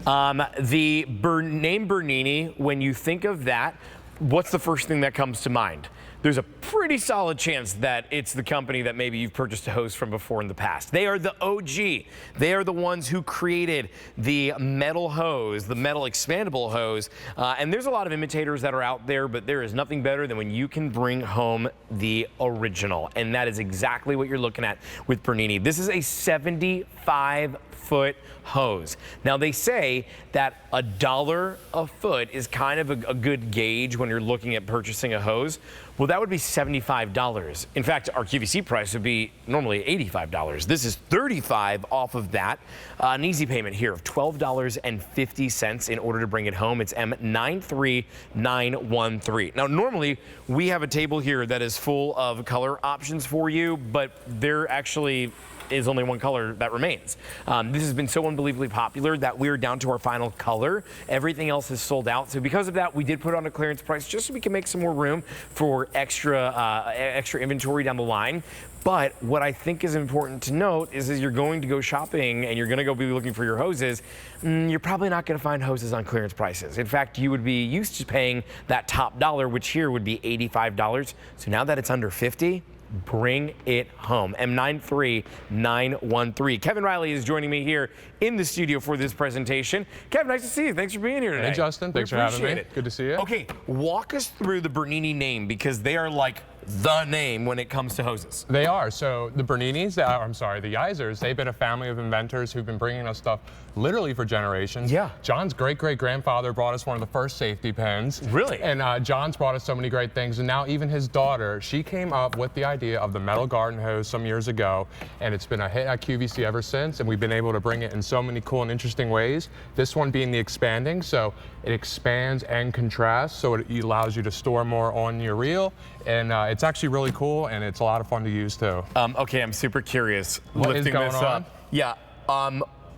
The name Bernini, when you think of that, what's the first thing that comes to mind? There's a pretty solid chance that it's the company that maybe you've purchased a hose from before in the past. They are the OG. They are the ones who created the metal hose, the metal expandable hose. And there's a lot of imitators that are out there, but there is nothing better than when you can bring home the original. And that is exactly what you're looking at with Bernini. This is a 75-foot hose. Now they say that $1 a foot is kind of a good gauge when you're looking at purchasing a hose. Well, that would be $75. In fact, our QVC price would be normally $85. This is $35 off of that. An easy payment here of $12.50 in order to bring it home. It's M93913. Now, normally we have a table here that is full of color options for you, but there actually is only one color that remains. This has been so unbelievably popular that we're down to our final color. Everything else is sold out. So because of that, we did put on a clearance price just so we can make some more room for extra inventory down the line. But what I think is important to note is as you're going to go shopping and you're going to go be looking for your hoses, you're probably not going to find hoses on clearance prices. In fact, you would be used to paying that top dollar, which here would be $85. So now that it's under $50, bring it home. M93913. Kevin Riley is joining me here in the studio for this presentation. Kevin, nice to see you. Thanks for being here today. Hey, Justin. Thanks for having me. Good to see you. Okay, walk us through the Bernini name because they are like the name when it comes to hoses. They are. So the Berninis, the Eisers, they've been a family of inventors who've been bringing us stuff literally for generations. Yeah. John's great-great-grandfather brought us one of the first safety pins. Really? And John's brought us so many great things. And now even his daughter, she came up with the idea of the metal garden hose some years ago. And it's been a hit at QVC ever since. And we've been able to bring it in so many cool and interesting ways. This one being the expanding. So it expands and contrasts. So it allows you to store more on your reel. And it's actually really cool, and it's a lot of fun to use too. Okay, I'm super curious. What is going on? Yeah.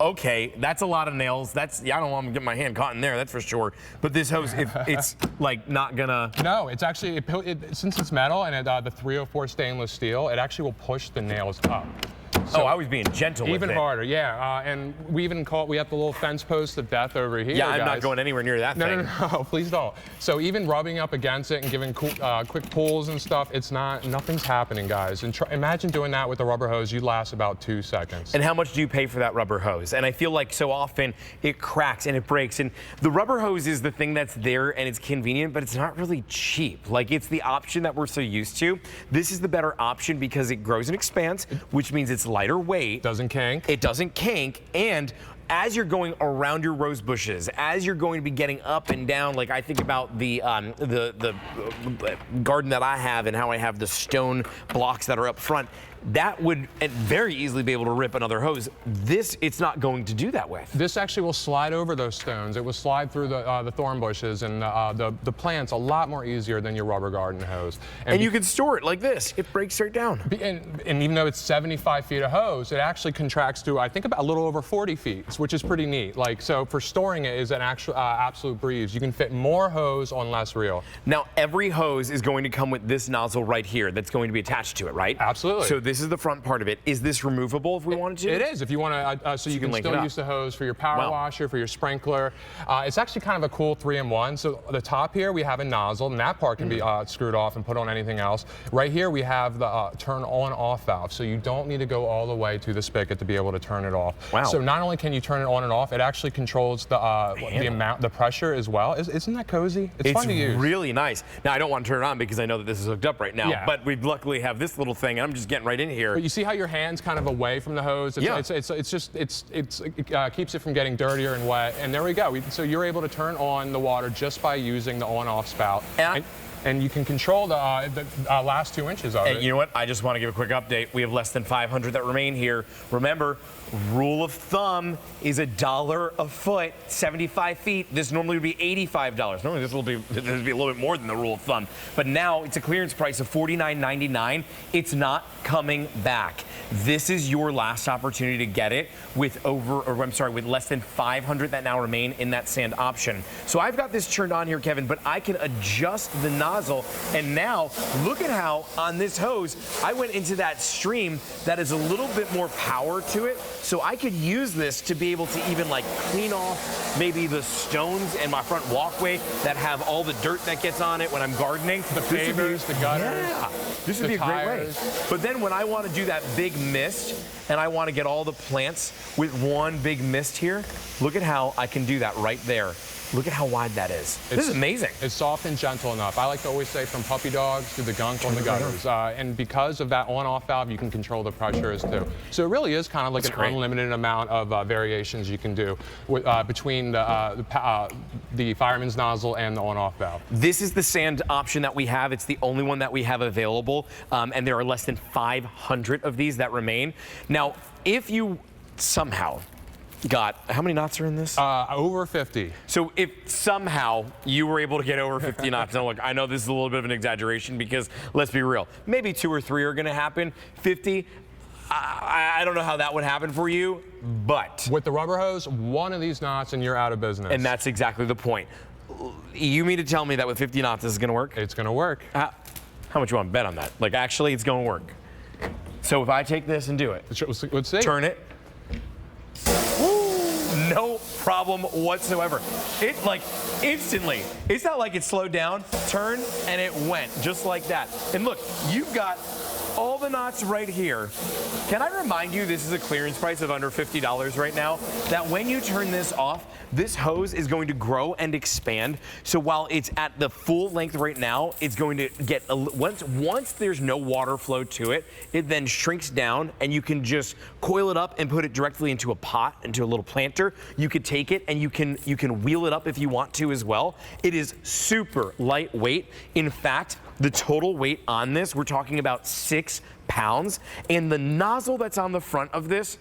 Okay, that's a lot of nails. I don't want to get my hand caught in there, that's for sure. But this hose, it's like not gonna. No, it's actually since it's metal and the 304 stainless steel, it actually will push the nails up. So I was being gentle with it. Even harder, yeah. And we even we have the little fence post of death over here. Yeah, I'm guys. not going anywhere near that thing. No, please don't. So even rubbing up against it and giving quick pulls and stuff, nothing's happening, guys. And imagine doing that with a rubber hose. You'd last about 2 seconds. And how much do you pay for that rubber hose? And I feel like so often it cracks and it breaks. And the rubber hose is the thing that's there and it's convenient, but it's not really cheap. Like it's the option that we're so used to. This is the better option because it grows and expands, which means it's lighter weight. Doesn't kink. It doesn't kink. And as you're going around your rose bushes, as you're going to be getting up and down, like I think about the garden that I have and how I have the stone blocks that are up front, that would very easily be able to rip another hose. This, it's not going to do that with. This actually will slide over those stones. It will slide through the thorn bushes and the plants a lot more easier than your rubber garden hose. And you can store it like this. It breaks straight down. And even though it's 75 feet of hose, it actually contracts to, I think, about a little over 40 feet, which is pretty neat. Like, so for storing it is an actual absolute breeze. You can fit more hose on less reel. Now, every hose is going to come with this nozzle right here that's going to be attached to it, right? Absolutely. So this is the front part of it. Is this removable if we wanted to? It is. If you want to, so you can still use the hose for your power washer, for your sprinkler. It's actually kind of a cool 3-in-1. So the top here, we have a nozzle, and that part can be screwed off and put on anything else. Right here, we have the turn on-off valve. So you don't need to go all the way to the spigot to be able to turn it off. Wow. So not only can you turn it on and off, it actually controls the pressure as well. Isn't that cozy? It's fun to use. It's really nice. Now, I don't want to turn it on because I know that this is hooked up right now. Yeah. But we luckily have this little thing, and I'm just getting right in here. But you see how your hand's kind of away from the hose? It keeps it from getting dirtier and wet. And there we go. So you're able to turn on the water just by using the on-off spout. And you can control the last 2 inches of it. You know what? I just want to give a quick update. We have less than 500 that remain here. Remember, rule of thumb is $1 a foot, 75 feet. This normally would be $85. Normally this would be a little bit more than the rule of thumb. But now it's a clearance price of $49.99. It's not coming back. This is your last opportunity to get it with with less than 500 that now remain in that sand option. So I've got this turned on here, Kevin, but I can adjust the knob nozzle. And now, look at how on this hose, I went into that stream that is a little bit more power to it. So I could use this to be able to even like clean off maybe the stones in my front walkway that have all the dirt that gets on it when I'm gardening. The pavers, the gutters. Yeah, this would be a great way. But then when I want to do that big mist and I want to get all the plants with one big mist here, look at how I can do that right there. Look at how wide that is. This is amazing. It's soft and gentle enough. I like to always say from puppy dogs to the gunk on the gutters. And because of that on-off valve, you can control the pressures too. So it really is kind of like unlimited amount of variations you can do with, between the fireman's nozzle and the on-off valve. This is the sand option that we have. It's the only one that we have available. And there are less than 500 of these that remain. Now, if you somehow got, how many knots are in this? Over 50. So if somehow you were able to get over 50 knots, now look, I know this is a little bit of an exaggeration because let's be real, maybe 2 or 3 are gonna happen. 50, I don't know how that would happen for you, but. With the rubber hose, one of these knots and you're out of business. And that's exactly the point. You mean to tell me that with 50 knots this is gonna work? It's gonna work. How much you want to bet on that? Like actually it's gonna work. So if I take this and do it. Let's see. Turn it. No problem whatsoever. It like instantly, it's not like it slowed down, turned, and it went just like that. And look, you've got all the knots right here. Can I remind you, this is a clearance price of under $50 right now, that when you turn this off, this hose is going to grow and expand. So while it's at the full length right now, it's going to get, once there's no water flow to it, it then shrinks down and you can just coil it up and put it directly into a pot, into a little planter. You could take it and you can wheel it up if you want to as well. It is super lightweight. In fact, the total weight on this, we're talking about 6 pounds. And the nozzle that's on the front of this,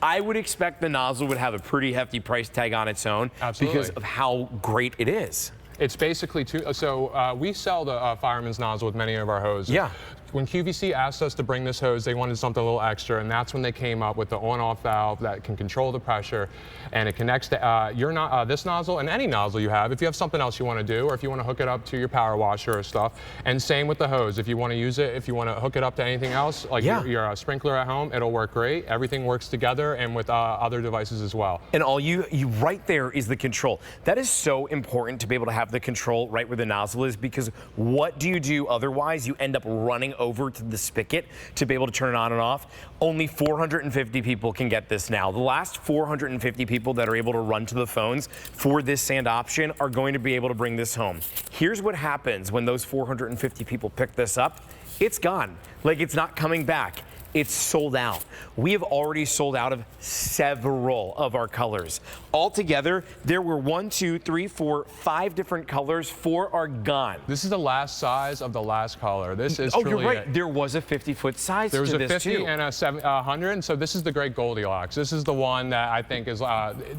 I would expect the nozzle would have a pretty hefty price tag on its own. Absolutely. Because of how great it is. It's basically so we sell the fireman's nozzle with many of our hoses. Yeah. When QVC asked us to bring this hose, they wanted something a little extra, and that's when they came up with the on-off valve that can control the pressure, and it connects to this nozzle and any nozzle you have. If you have something else you want to do, or if you want to hook it up to your power washer or stuff, and same with the hose. If you want to use it, if you want to hook it up to anything else, like your sprinkler at home, it'll work great. Everything works together, and with other devices as well. And all you right there is the control. That is so important to be able to have the control right where the nozzle is, because what do you do otherwise? You end up running over to the spigot to be able to turn it on and off. Only 450 people can get this now. The last 450 people that are able to run to the phones for this sand option are going to be able to bring this home. Here's what happens when those 450 people pick this up. It's gone. Like, it's not coming back. It's sold out. We have already sold out of several of our colors. Altogether, there were 1, 2, 3, 4, 5 different colors. 4 are gone. This is the last size of the last color. This is truly you're right. it. There was a 50-foot size There was to a this 50 too. and a 100, and so this is the great Goldilocks. This is the one that I think is,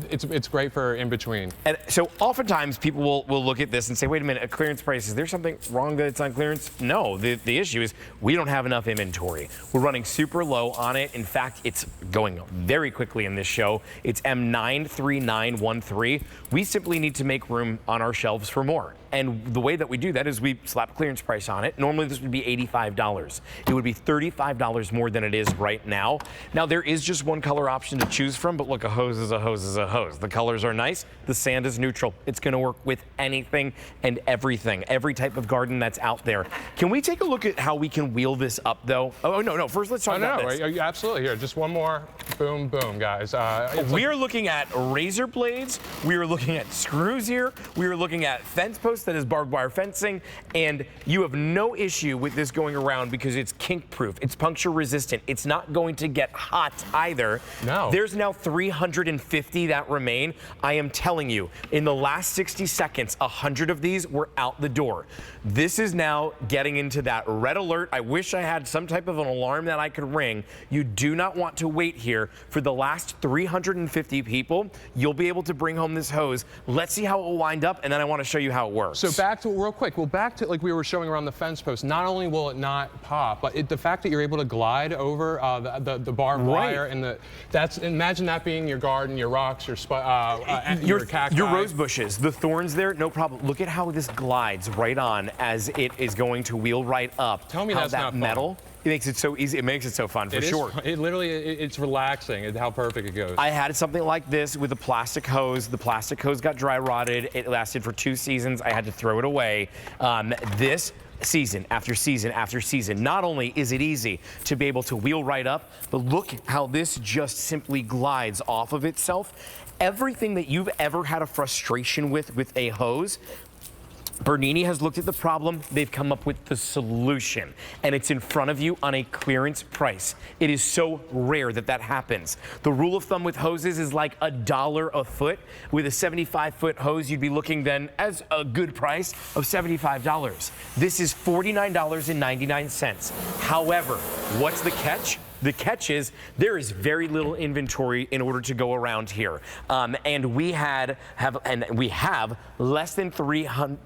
it's great for in between. And so oftentimes people will look at this and say, wait a minute, a clearance price, is there something wrong that it's on clearance? No, the issue is we don't have enough inventory. We're running super low on it. In fact, it's going very quickly in this show. It's M93913. We simply need to make room on our shelves for more. And the way that we do that is we slap a clearance price on it. Normally this would be $85. It would be $35 more than it is right now. Now there is just one color option to choose from, but look, a hose is a hose is a hose. The colors are nice, the sand is neutral. It's gonna work with anything and everything, every type of garden that's out there. Can we take a look at how we can wheel this up though? Oh, no, first let's talk about this. Absolutely, here, just one more, boom, boom, guys. We are looking at razor blades, we are looking at screws here, we are looking at fence posts that is barbed wire fencing, and you have no issue with this going around because it's kink proof, it's puncture resistant, it's not going to get hot either. No. There's now 350 that remain. I am telling you, in the last 60 seconds, 100 of these were out the door. This is now getting into that red alert. I wish I had some type of an alarm that I could could ring. You do not want to wait here. For the last 350 people, you'll be able to bring home this hose. Let's see how it will wind up, and then I want to show you how it works. So back to, real quick, back to like we were showing around the fence post, not only will it not pop, but the fact that you're able to glide over the barbed wire and imagine that being your garden, your rocks, your cacti. Your rose bushes, the thorns there, no problem. Look at how this glides right on as it is going to wheel right up. Tell me how that's that not metal. fun. It makes it so easy. It makes it so fun, for sure. It literally, it's relaxing. How perfect it goes. I had something like this with a plastic hose. The plastic hose got dry rotted. It lasted for 2 seasons. I had to throw it away. This season after season after season, not only is it easy to be able to wheel right up, but look how this just simply glides off of itself. Everything that you've ever had a frustration with a hose, Bernini has looked at the problem, they've come up with the solution, and it's in front of you on a clearance price. It is so rare that that happens. The rule of thumb with hoses is like $1 a foot. With a 75-foot hose, you'd be looking then as a good price of $75. This is $49.99. However, what's the catch? The catch is there is very little inventory in order to go around here, and we have less than 300.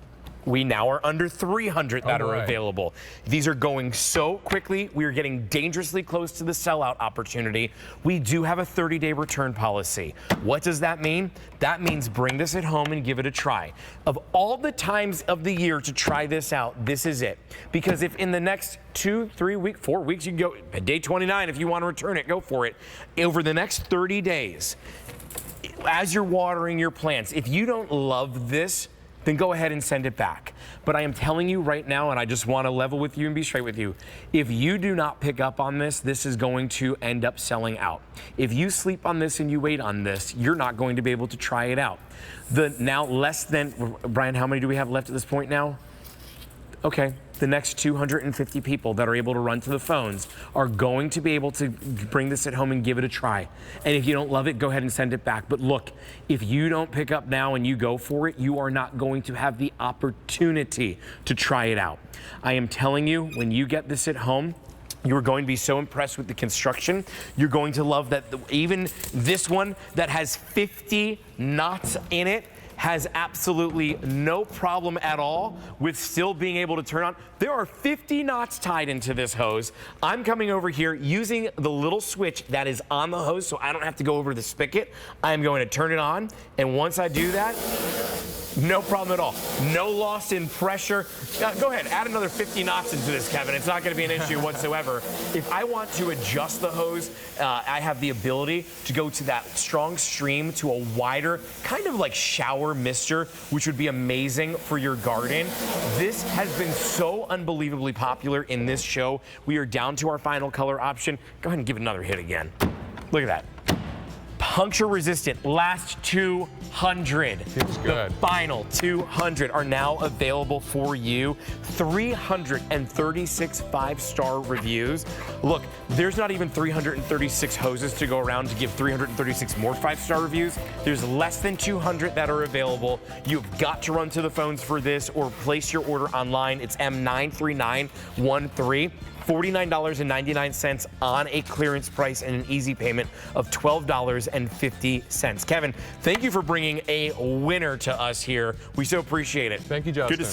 We now are under 300 that are available. These are going so quickly. We are getting dangerously close to the sellout opportunity. We do have a 30-day return policy. What does that mean? That means bring this at home and give it a try. Of all the times of the year to try this out, this is it. Because if in the next 2, 3 weeks, 4 weeks, you can go day 29 if you want to return it, go for it. Over the next 30 days, as you're watering your plants, if you don't love this, then go ahead and send it back. But I am telling you right now, and I just want to level with you and be straight with you, if you do not pick up on this, this is going to end up selling out. If you sleep on this and you wait on this, you're not going to be able to try it out. Now less than, Brian, how many do we have left at this point now? Okay, the next 250 people that are able to run to the phones are going to be able to bring this at home and give it a try. And if you don't love it, go ahead and send it back. But look, if you don't pick up now and you go for it, you are not going to have the opportunity to try it out. I am telling you, when you get this at home, you're going to be so impressed with the construction. You're going to love that even this one that has 50 knots in it has absolutely no problem at all with still being able to turn on. There are 50 knots tied into this hose. I'm coming over here using the little switch that is on the hose so I don't have to go over the spigot. I'm going to turn it on, and once I do that, no problem at all. No loss in pressure. Go ahead, add another 50 knots into this, Kevin. It's not going to be an issue whatsoever. If I want to adjust the hose, I have the ability to go to that strong stream to a wider, kind of like shower mister, which would be amazing for your garden. This has been so unbelievably popular in this show. We are down to our final color option. Go ahead and give it another hit again. Look at that. Puncture resistant, last 200. Feels good. The final 200 are now available for you. 336 5-star reviews. Look, there's not even 336 hoses to go around to give 336 more 5-star reviews. There's less than 200 that are available. You've got to run to the phones for this or place your order online. It's M93913. $49.99 on a clearance price and an easy payment of $12.50. Kevin, thank you for bringing a winner to us here. We so appreciate it. Thank you, Justin. Good to see